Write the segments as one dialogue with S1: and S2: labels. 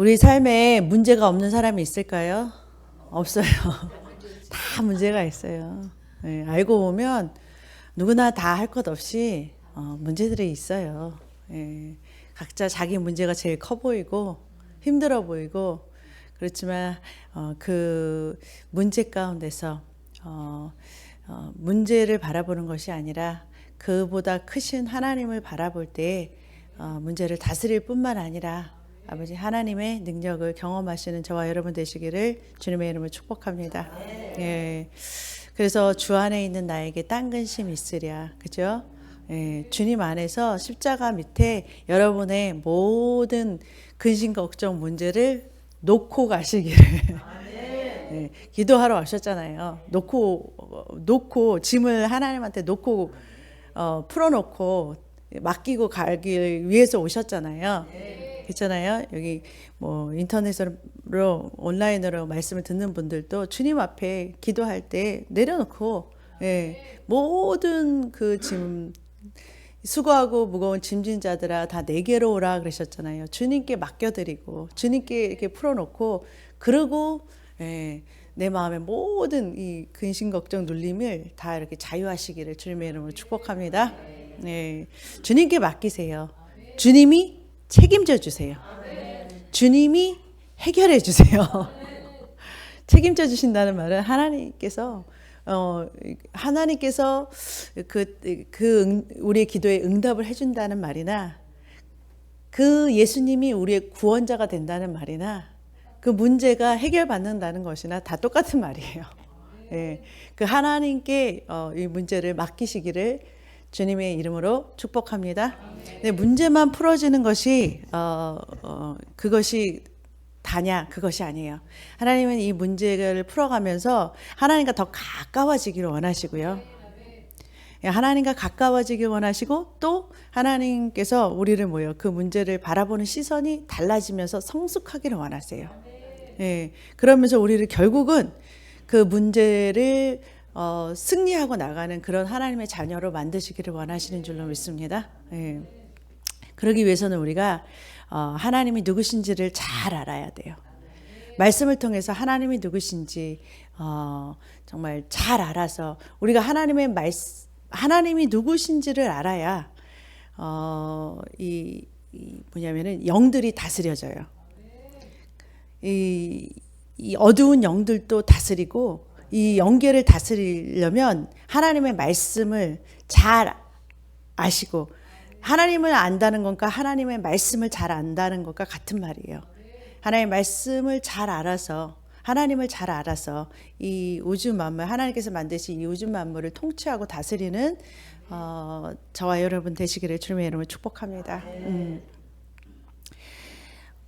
S1: 우리 삶에 문제가 없는 사람이 있을까요? 없어요. 다 문제가 있어요. 네, 알고 보면 누구나 다 할 것 없이 문제들이 있어요. 예, 각자 자기 문제가 제일 커 보이고 힘들어 보이고 그렇지만 그 문제 가운데서 문제를 바라보는 것이 아니라 그보다 크신 하나님을 바라볼 때 문제를 다스릴 뿐만 아니라 아버지 하나님의 능력을 경험하시는 저와 여러분 되시기를 주님의 이름으로 축복합니다. 예. 그래서 주 안에 있는 나에게 딴 근심 있으랴. 그죠? 예. 주님 안에서 십자가 밑에 여러분의 모든 근심 걱정 문제를 놓고 가시기를. 예. 기도하러 오셨잖아요. 놓고 짐을 하나님한테 놓고 풀어놓고 맡기고 가기 위해서 오셨잖아요. 그렇잖아요. 여기 뭐 인터넷으로 온라인으로 말씀을 듣는 분들도 주님 앞에 기도할 때 내려놓고 모든 그 짐 수고하고 무거운 짐진 자들아 다 내게로 오라 그러셨잖아요. 주님께 맡겨드리고 주님께 이렇게 풀어놓고 그러고 내 마음의 모든 이 근심 걱정 눌림을 다 이렇게 자유하시기를 주님의 이름으로 축복합니다. 주님께 맡기세요. 주님이 책임져 주세요. 주님이 해결해 주세요. 책임져 주신다는 말은 하나님께서 우리의 기도에 응답을 해준다는 말이나 그 예수님이 우리의 구원자가 된다는 말이나 그 문제가 해결받는다는 것이나 다 똑같은 말이에요. 그 하나님께 이 문제를 맡기시기를 주님의 이름으로 축복합니다. 문제만 풀어지는 것이 그것이 다냐? 그것이 아니에요. 하나님은 이 문제를 풀어가면서 하나님과 더 가까워지기를 원하시고요. 하나님과 가까워지길 원하시고 또 하나님께서 우리를 그 문제를 바라보는 시선이 달라지면서 성숙하기를 원하세요. 그러면서 우리를 결국은 그 문제를 승리하고 나가는 그런 하나님의 자녀로 만드시기를 원하시는 줄로 믿습니다. 그러기 위해서는 우리가 하나님이 누구신지를 잘 알아야 돼요. 말씀을 통해서 하나님이 누구신지 정말 잘 알아서 우리가 하나님이 누구신지를 알아야 뭐냐면은 영들이 다스려져요. 이 어두운 영들도 다스리고 이 영계를 다스리려면 하나님의 말씀을 잘 아시고 하나님을 안다는 것과 하나님의 말씀을 잘 안다는 것과 같은 말이에요. 하나님의 말씀을 잘 알아서 하나님을 잘 알아서 이 우주 만물 하나님께서 만드신 이 우주 만물을 통치하고 다스리는 저와 여러분 되시기를 주님의 이름으로 축복합니다.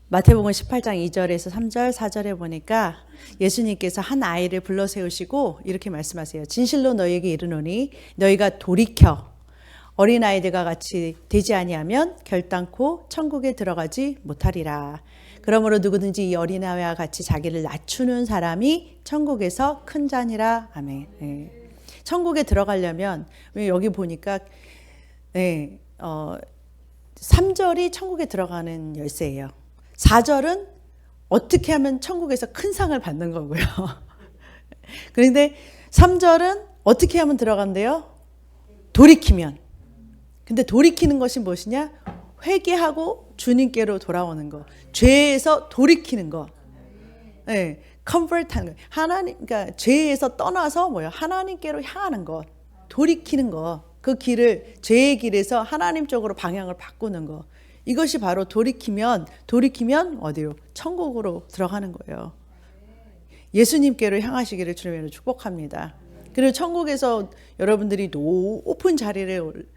S1: 마태복음 18장 2절에서 3절 4절에 보니까 예수님께서 한 아이를 불러 세우시고 이렇게 말씀하세요. 진실로 너희에게 이르노니 너희가 돌이켜 어린아이들과 같이 되지 아니하면 결단코 천국에 들어가지 못하리라. 그러므로 누구든지 이 어린아이와 같이 자기를 낮추는 사람이 천국에서 큰 자니라. 아멘. 천국에 들어가려면 여기 보니까 3절이 천국에 들어가는 열쇠예요. 4절은 어떻게 하면 천국에서 큰 상을 받는 거고요. 그런데 3절은 어떻게 하면 들어간대요? 돌이키면. 근데 돌이키는 것이 무엇이냐? 회개하고 주님께로 돌아오는 거. 죄에서 돌이키는 거. convert 하는 거. 그러니까 죄에서 떠나서 하나님께로 향하는 것. 돌이키는 거. 그 길을, 죄의 길에서 하나님 쪽으로 방향을 바꾸는 거. 이것이 바로 돌이키면 어디로? 천국으로 들어가는 거예요. 예수님께로 향하시기를 주님으로 축복합니다. 그리고 천국에서 여러분들이 높은 자리를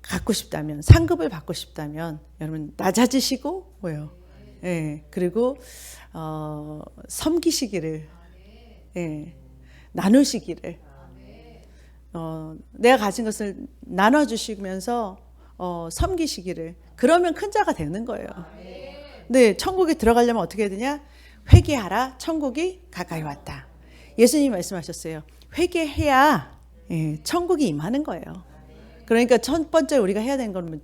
S1: 갖고 싶다면, 상급을 받고 싶다면 여러분 낮아지시고 그리고 섬기시기를 나누시기를 내가 가진 것을 나눠주시면서 섬기시기를. 그러면 큰 자가 되는 거예요. 근데 천국에 들어가려면 어떻게 해야 되냐? 회개하라. 천국이 가까이 왔다. 예수님이 말씀하셨어요. 회개해야 천국이 임하는 거예요. 그러니까 첫 번째 우리가 해야 되는 건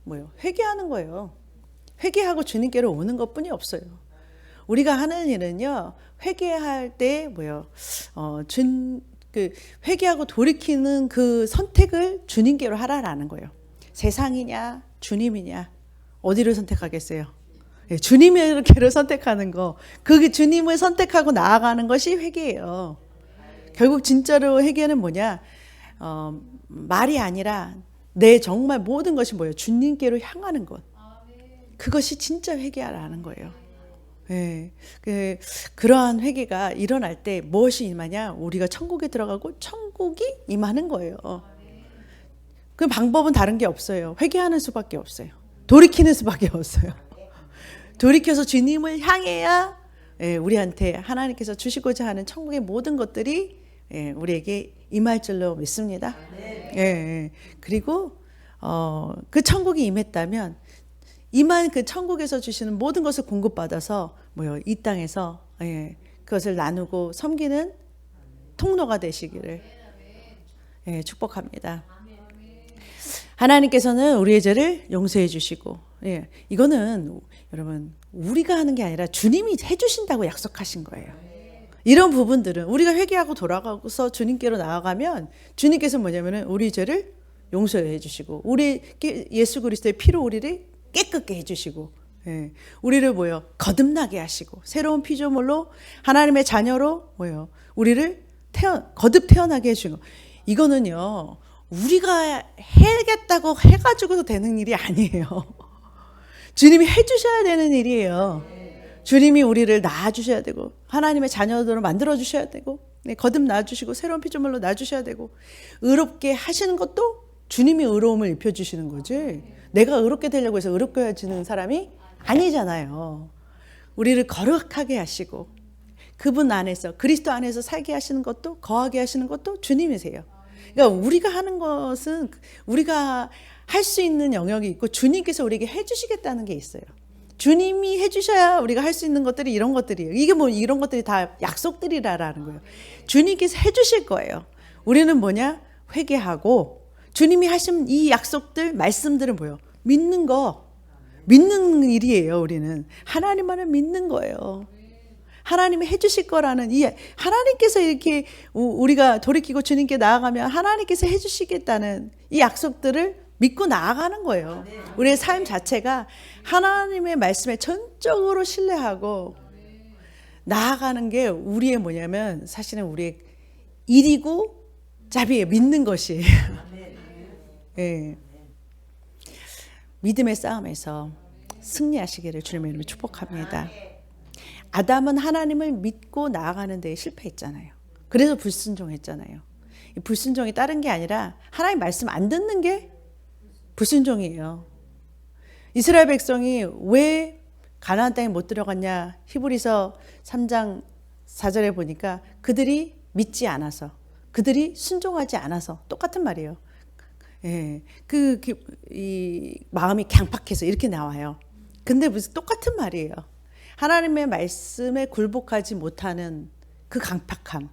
S1: 뭐예요? 회개하는 거예요. 회개하고 주님께로 오는 것뿐이 없어요. 우리가 하는 일은요, 회개할 때 회개하고 돌이키는 그 선택을 주님께로 하라라는 거예요. 세상이냐 주님이냐 어디를 선택하겠어요? 주님께로 선택하는 거, 그게 주님을 선택하고 나아가는 것이 회개예요. 결국 진짜로 회개는 뭐냐? 말이 아니라 내 정말 모든 것이 뭐예요? 주님께로 향하는 것. 그것이 진짜 회개라는 거예요. 네. 그러한 회개가 일어날 때 무엇이 임하냐? 우리가 천국에 들어가고 천국이 임하는 거예요. 그 방법은 다른 게 없어요. 회개하는 수밖에 없어요. 돌이키는 수밖에 없어요. 돌이켜서 주님을 향해야 우리한테 하나님께서 주시고자 하는 천국의 모든 것들이 우리에게 임할 줄로 믿습니다. 그리고 그 천국이 임했다면 임한 그 천국에서 주시는 모든 것을 공급받아서 이 땅에서 그것을 나누고 섬기는 통로가 되시기를 축복합니다. 하나님께서는 우리의 죄를 용서해 주시고, 이거는 여러분 우리가 하는 게 아니라 주님이 해주신다고 약속하신 거예요. 이런 부분들은 우리가 회개하고 돌아가서 주님께로 나아가면 주님께서 뭐냐면은 우리 죄를 용서해 주시고, 우리 예수 그리스도의 피로 우리를 깨끗게 해주시고, 우리를 거듭나게 하시고, 새로운 피조물로 하나님의 자녀로 우리를 거듭 태어나게 해주시고, 이거는요 우리가 해야겠다고 해가지고 되는 일이 아니에요. 주님이 해주셔야 되는 일이에요. 주님이 우리를 낳아주셔야 되고, 하나님의 자녀들로 만들어주셔야 되고, 거듭 낳아주시고, 새로운 피조물로 낳아주셔야 되고, 의롭게 하시는 것도 주님이 의로움을 입혀주시는 거지, 내가 의롭게 되려고 해서 의롭게 해지는 사람이 아니잖아요. 우리를 거룩하게 하시고, 그분 안에서, 그리스도 안에서 살게 하시는 것도, 거하게 하시는 것도 주님이세요. 그러니까 우리가 하는 것은 우리가 할 수 있는 영역이 있고, 주님께서 우리에게 해주시겠다는 게 있어요. 주님이 해주셔야 우리가 할 수 있는 것들이 이런 것들이에요. 이게 이런 것들이 다 약속들이라는 거예요. 주님께서 해주실 거예요. 우리는 회개하고 주님이 하신 이 약속들, 말씀들은 믿는 거, 믿는 일이에요. 우리는 하나님만을 믿는 거예요. 하나님이 해주실 거라는 이 하나님께서 이렇게 우리가 돌이키고 주님께 나아가면 하나님께서 해주시겠다는 이 약속들을 믿고 나아가는 거예요. 우리의 삶 자체가 하나님의 말씀에 전적으로 신뢰하고 나아가는 게 우리의 뭐냐면 사실은 우리의 일이고 자비에 믿는 것이 믿음의 싸움에서 승리하시기를 주님의 이름으로 축복합니다. 아담은 하나님을 믿고 나아가는 데에 실패했잖아요. 그래서 불순종했잖아요. 이 불순종이 다른 게 아니라 하나님 말씀 안 듣는 게 불순종이에요. 이스라엘 백성이 왜 가나안 땅에 못 들어갔냐? 히브리서 3장 4절에 보니까 그들이 믿지 않아서, 그들이 순종하지 않아서, 똑같은 말이에요. 이 마음이 강팍해서 이렇게 나와요. 근데 무슨 똑같은 말이에요. 하나님의 말씀에 굴복하지 못하는 그 강팍함,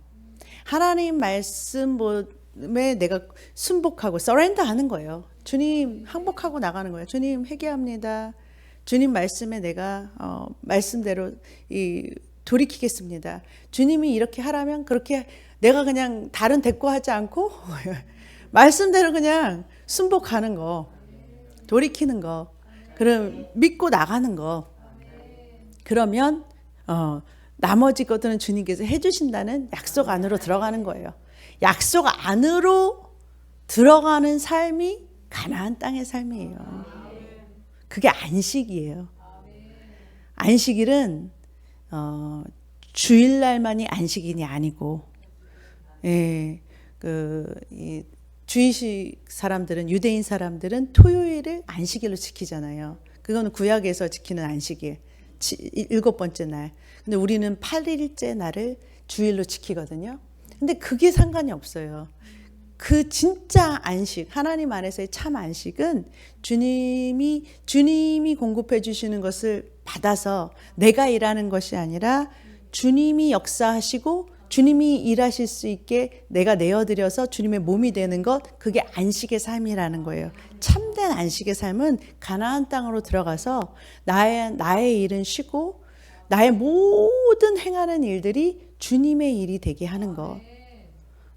S1: 하나님 말씀에 내가 순복하고 서렌더하는 거예요. 주님 항복하고 나가는 거예요. 주님 회개합니다. 주님 말씀에 내가 말씀대로 돌이키겠습니다. 주님이 이렇게 하라면 그렇게, 내가 그냥 다른 대꾸하지 않고 말씀대로 그냥 순복하는 거, 돌이키는 거, 그럼 믿고 나가는 거. 그러면 나머지 것들은 주님께서 해주신다는 약속 안으로 들어가는 거예요. 약속 안으로 들어가는 삶이 가나안 땅의 삶이에요. 그게 안식이에요. 안식일은 주일날만이 안식일이 아니고, 주의식 사람들은, 유대인 사람들은 토요일을 안식일로 지키잖아요. 그거는 구약에서 지키는 안식일, 7번째 날. 근데 우리는 8일째 날을 주일로 지키거든요. 근데 그게 상관이 없어요. 그 진짜 안식, 하나님 안에서의 참 안식은 주님이 공급해 주시는 것을 받아서 내가 일하는 것이 아니라 주님이 역사하시고 주님이 일하실 수 있게 내가 내어드려서 주님의 몸이 되는 것, 그게 안식의 삶이라는 거예요. 참된 안식의 삶은 가나안 땅으로 들어가서 나의 일은 쉬고 나의 모든 행하는 일들이 주님의 일이 되게 하는 것.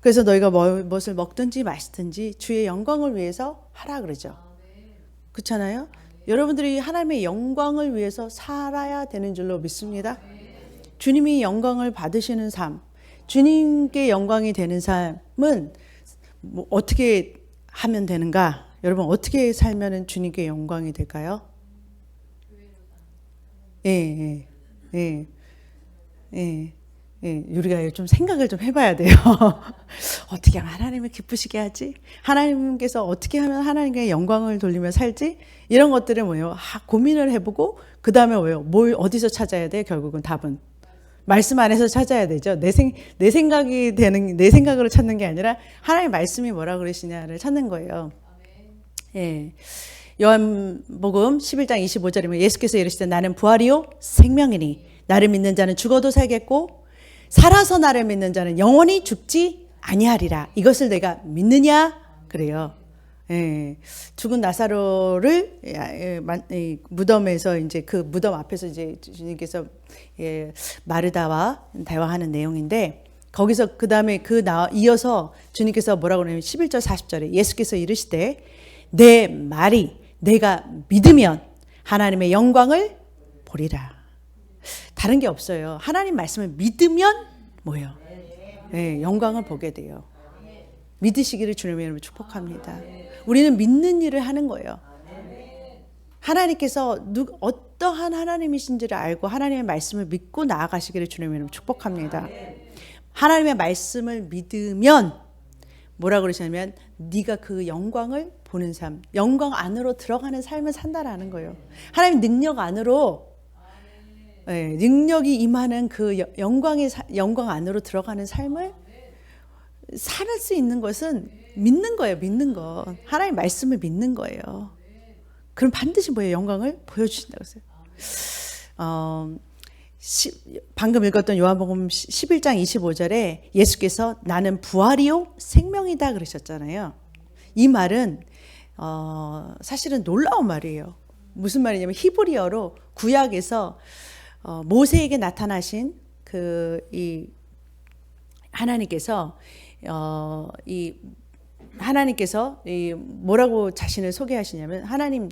S1: 그래서 너희가 무엇을 먹든지 마시든지 주의 영광을 위해서 하라 그러죠. 그렇잖아요? 여러분들이 하나님의 영광을 위해서 살아야 되는 줄로 믿습니다. 주님이 영광을 받으시는 삶, 주님께 영광이 되는 삶은 어떻게 하면 되는가? 여러분 어떻게 살면 주님께 영광이 될까요? 예. 우리가 좀 생각을 좀 해봐야 돼요. 어떻게 하면 하나님을 기쁘시게 하지? 하나님께서 어떻게 하면 하나님께 영광을 돌리며 살지? 이런 것들을 뭐예요? 고민을 해보고 그 다음에 뭘 어디서 찾아야 돼? 결국은 답은 말씀 안에서 찾아야 되죠. 내 생각으로 찾는 게 아니라 하나님의 말씀이 뭐라 그러시냐를 찾는 거예요. 예. 요한복음 11장 25절이면 예수께서 이르시되 나는 부활이요 생명이니 나를 믿는 자는 죽어도 살겠고 살아서 나를 믿는 자는 영원히 죽지 아니하리라. 이것을 내가 믿느냐? 그래요. 예. 죽은 나사로를 무덤에서 이제 그 무덤 앞에서 이제 주님께서 마르다와 대화하는 내용인데 거기서 그 다음에 이어서 주님께서 뭐라고 그러냐면 11절 40절에 예수께서 이르시되 내 말이 내가 믿으면 하나님의 영광을 보리라. 다른 게 없어요. 하나님 말씀을 믿으면 뭐예요? 네, 영광을 보게 돼요. 믿으시기를 주님의 이름으로 축복합니다. 우리는 믿는 일을 하는 거예요. 하나님께서 어떠한 하나님이신지를 알고 하나님의 말씀을 믿고 나아가시기를 주님의 이름으로 축복합니다. 하나님의 말씀을 믿으면 뭐라 그러시냐면 네가 그 영광을 보는 삶, 영광 안으로 들어가는 삶을 산다라는 거예요. 하나님 능력 안으로 능력이 임하는 그 영광 안으로 들어가는 삶을 살 수 있는 것은 믿는 거예요. 믿는 거. 하나님 말씀을 믿는 거예요. 그럼 반드시 뭐예요? 영광을 보여주신다고 했어요. 방금 읽었던 요한복음 11장 25절에 예수께서 나는 부활이요 생명이다 그러셨잖아요. 이 말은 사실은 놀라운 말이에요. 무슨 말이냐면 히브리어로 구약에서 모세에게 나타나신 이 하나님께서 뭐라고 자신을 소개하시냐면 하나님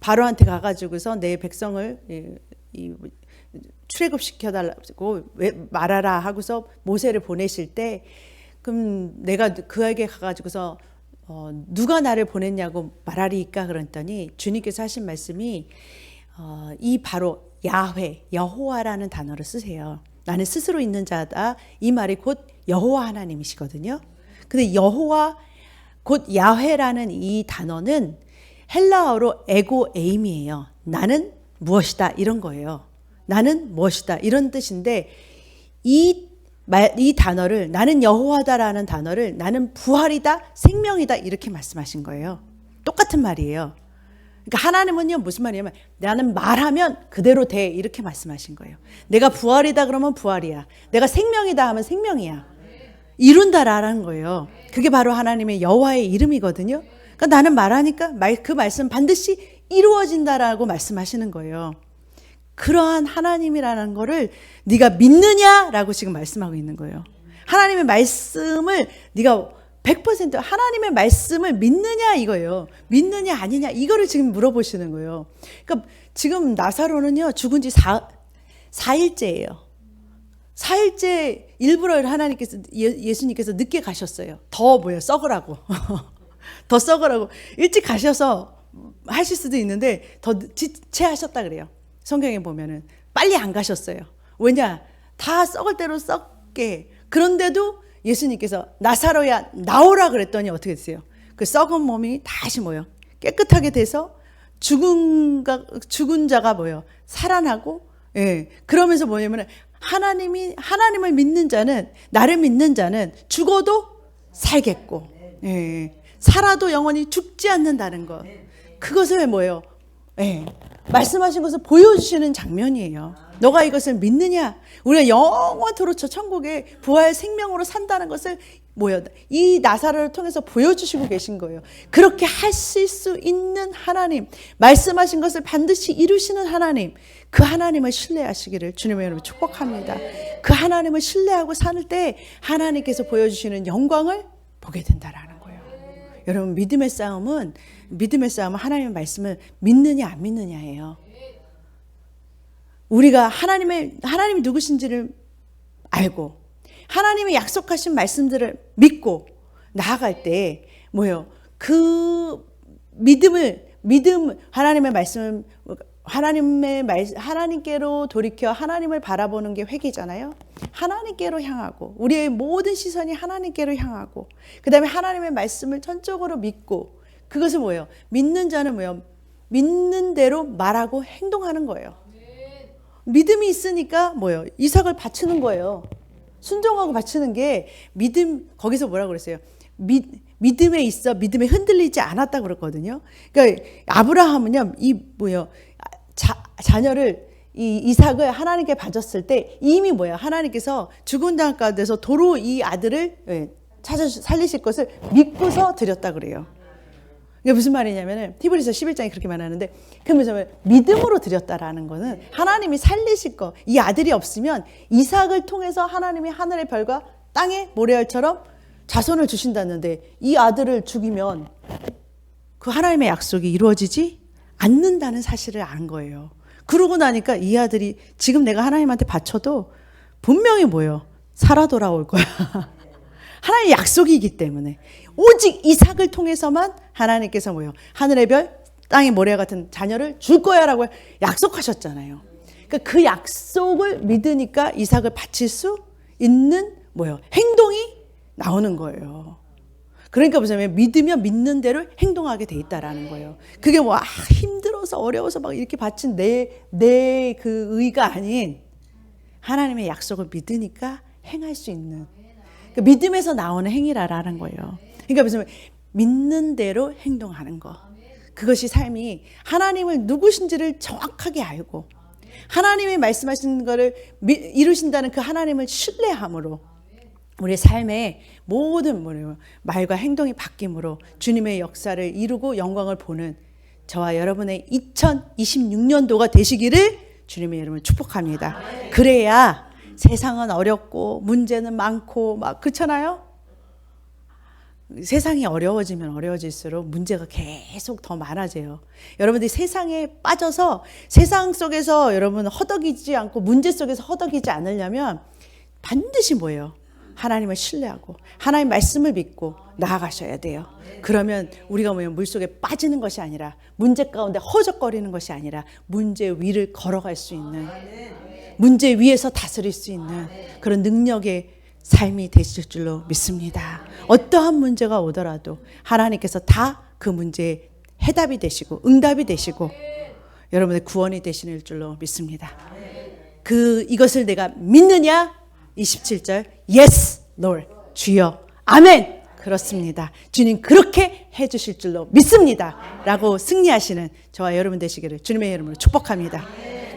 S1: 바로한테 가가지고서 내 백성을 출애굽시켜달라고 말하라 하고서 모세를 보내실 때 그럼 내가 그에게 가가지고서 누가 나를 보냈냐고 말하리까 그랬더니 주님께서 하신 말씀이 이 바로 야훼 여호와라는 단어를 쓰세요. 나는 스스로 있는 자다. 이 말이 곧 여호와 하나님이시거든요. 근데 여호와 곧 야훼라는 이 단어는 헬라어로 에고 에임이에요. 나는 무엇이다 이런 거예요. 나는 무엇이다 이런 뜻인데 이 단어를 나는 여호와다라는 단어를 나는 부활이다 생명이다 이렇게 말씀하신 거예요. 똑같은 말이에요. 그러니까 하나님은요 무슨 말이냐면 나는 말하면 그대로 돼 이렇게 말씀하신 거예요. 내가 부활이다 그러면 부활이야. 내가 생명이다 하면 생명이야. 이룬다라는 거예요. 그게 바로 하나님의 여호와의 이름이거든요. 그러니까 나는 말하니까 그 말씀 반드시 이루어진다라고 말씀하시는 거예요. 그러한 하나님이라는 거를 네가 믿느냐라고 지금 말씀하고 있는 거예요. 하나님의 말씀을 네가 100% 하나님의 말씀을 믿느냐 이거예요. 믿느냐 아니냐 이거를 지금 물어보시는 거예요. 그러니까 지금 나사로는요 죽은 지 4일째예요. 4일째 일부러 하나님께서 예수님께서 늦게 가셨어요. 더 썩으라고. 더 썩으라고 일찍 가셔서 하실 수도 있는데 더 지체하셨다 그래요. 성경에 보면은 빨리 안 가셨어요. 왜냐? 다 썩을 대로 썩게. 그런데도 예수님께서 나사로야 나오라 그랬더니 어떻게 됐어요? 그 썩은 몸이 다시 뭐요? 깨끗하게 돼서 죽은 자가 뭐요? 살아나고 그러면서 뭐냐면 하나님을 믿는 자는 나를 믿는 자는 죽어도 살겠고 살아도 영원히 죽지 않는다는 것. 그것을 뭐예요? 말씀하신 것을 보여주시는 장면이에요. 너가 이것을 믿느냐? 우리가 영원토록 저 천국에 부활 생명으로 산다는 것을 이 나사로를 통해서 보여주시고 계신 거예요. 그렇게 하실 수 있는 하나님, 말씀하신 것을 반드시 이루시는 하나님, 그 하나님을 신뢰하시기를 주님의 이름으로 축복합니다. 그 하나님을 신뢰하고 살 때 하나님께서 보여주시는 영광을 보게 된다라는 거예요. 여러분, 믿음의 싸움은 하나님의 말씀을 믿느냐 안 믿느냐예요. 우리가 하나님이 누구신지를 알고 하나님의 약속하신 말씀들을 믿고 나아갈 때 그 하나님의 말씀을 하나님께로 돌이켜 하나님을 바라보는 게 회개잖아요. 하나님께로 향하고 우리의 모든 시선이 하나님께로 향하고 그다음에 하나님의 말씀을 전적으로 믿고 그것은 믿는 자는 믿는 대로 말하고 행동하는 거예요. 믿음이 있으니까 이삭을 바치는 거예요. 순종하고 바치는 게 거기서 뭐라고 그랬어요? 믿음에 있어 믿음에 흔들리지 않았다고 그랬거든요. 그러니까 아브라함은요, 자녀를 이삭을 하나님께 바쳤을 때 이미 하나님께서 죽은 가운데서 도로 이 아들을 찾아 살리실 것을 믿고서 드렸다 그래요. 이게 무슨 말이냐면은 히브리서 11장에 그렇게 말하는데 그러면서 믿음으로 드렸다라는 거는 하나님이 살리실 거, 이 아들이 없으면 이삭을 통해서 하나님이 하늘의 별과 땅의 모래알처럼 자손을 주신다는데 이 아들을 죽이면 그 하나님의 약속이 이루어지지 않는다는 사실을 안 거예요. 그러고 나니까 이 아들이 지금 내가 하나님한테 바쳐도 분명히 살아 돌아올 거야. 하나님의 약속이기 때문에 오직 이삭을 통해서만 하나님께서 하늘의 별, 땅의 모래 같은 자녀를 줄 거야라고 약속하셨잖아요. 그러니까 그 약속을 믿으니까 이삭을 바칠 수 있는 행동이 나오는 거예요. 그러니까 보세요. 믿으면 믿는 대로 행동하게 돼 있다라는 거예요. 그게 힘들어서 어려워서 이렇게 바친 내 그 의가 아닌 하나님의 약속을 믿으니까 행할 수 있는 그러니까 믿음에서 나오는 행위라는 거예요. 그러니까 무슨 믿는 대로 행동하는 거. 그것이 삶이 하나님을 누구신지를 정확하게 알고 하나님이 말씀하신 것을 이루신다는 그 하나님을 신뢰함으로 우리의 삶의 모든 말과 행동이 바뀜으로 주님의 역사를 이루고 영광을 보는 저와 여러분의 2026년도가 되시기를 주님의 이름으로 축복합니다. 그래야 세상은 어렵고 문제는 많고 그렇잖아요. 세상이 어려워지면 어려워질수록 문제가 계속 더 많아져요. 여러분들이 세상에 빠져서 세상 속에서 여러분 허덕이지 않고 문제 속에서 허덕이지 않으려면 반드시 하나님을 신뢰하고 하나님 말씀을 믿고 나아가셔야 돼요. 그러면 우리가 물속에 빠지는 것이 아니라 문제 가운데 허적거리는 것이 아니라 문제 위를 걸어갈 수 있는 문제 위에서 다스릴 수 있는 그런 능력의 삶이 되실 줄로 믿습니다. 어떠한 문제가 오더라도 하나님께서 다 그 문제의 해답이 되시고 응답이 되시고 여러분의 구원이 되시는 줄로 믿습니다. 이것을 내가 믿느냐? 27절 Yes, Lord. 주여. 아멘. 그렇습니다. 주님 그렇게 해주실 줄로 믿습니다. 라고 승리하시는 저와 여러분 되시기를 주님의 이름으로 축복합니다.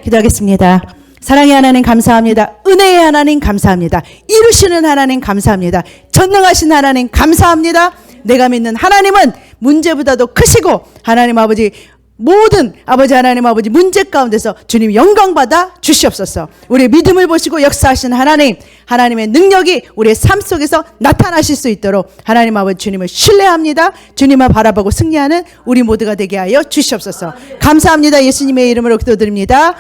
S1: 기도하겠습니다. 사랑의 하나님 감사합니다. 은혜의 하나님 감사합니다. 이루시는 하나님 감사합니다. 전능하신 하나님 감사합니다. 내가 믿는 하나님은 문제보다도 크시고 하나님 아버지 모든 아버지 하나님 아버지 문제 가운데서 주님 영광 받아 주시옵소서. 우리의 믿음을 보시고 역사하시는 하나님, 하나님의 능력이 우리의 삶 속에서 나타나실 수 있도록 하나님 아버지 주님을 신뢰합니다. 주님을 바라보고 승리하는 우리 모두가 되게 하여 주시옵소서. 감사합니다. 예수님의 이름으로 기도드립니다.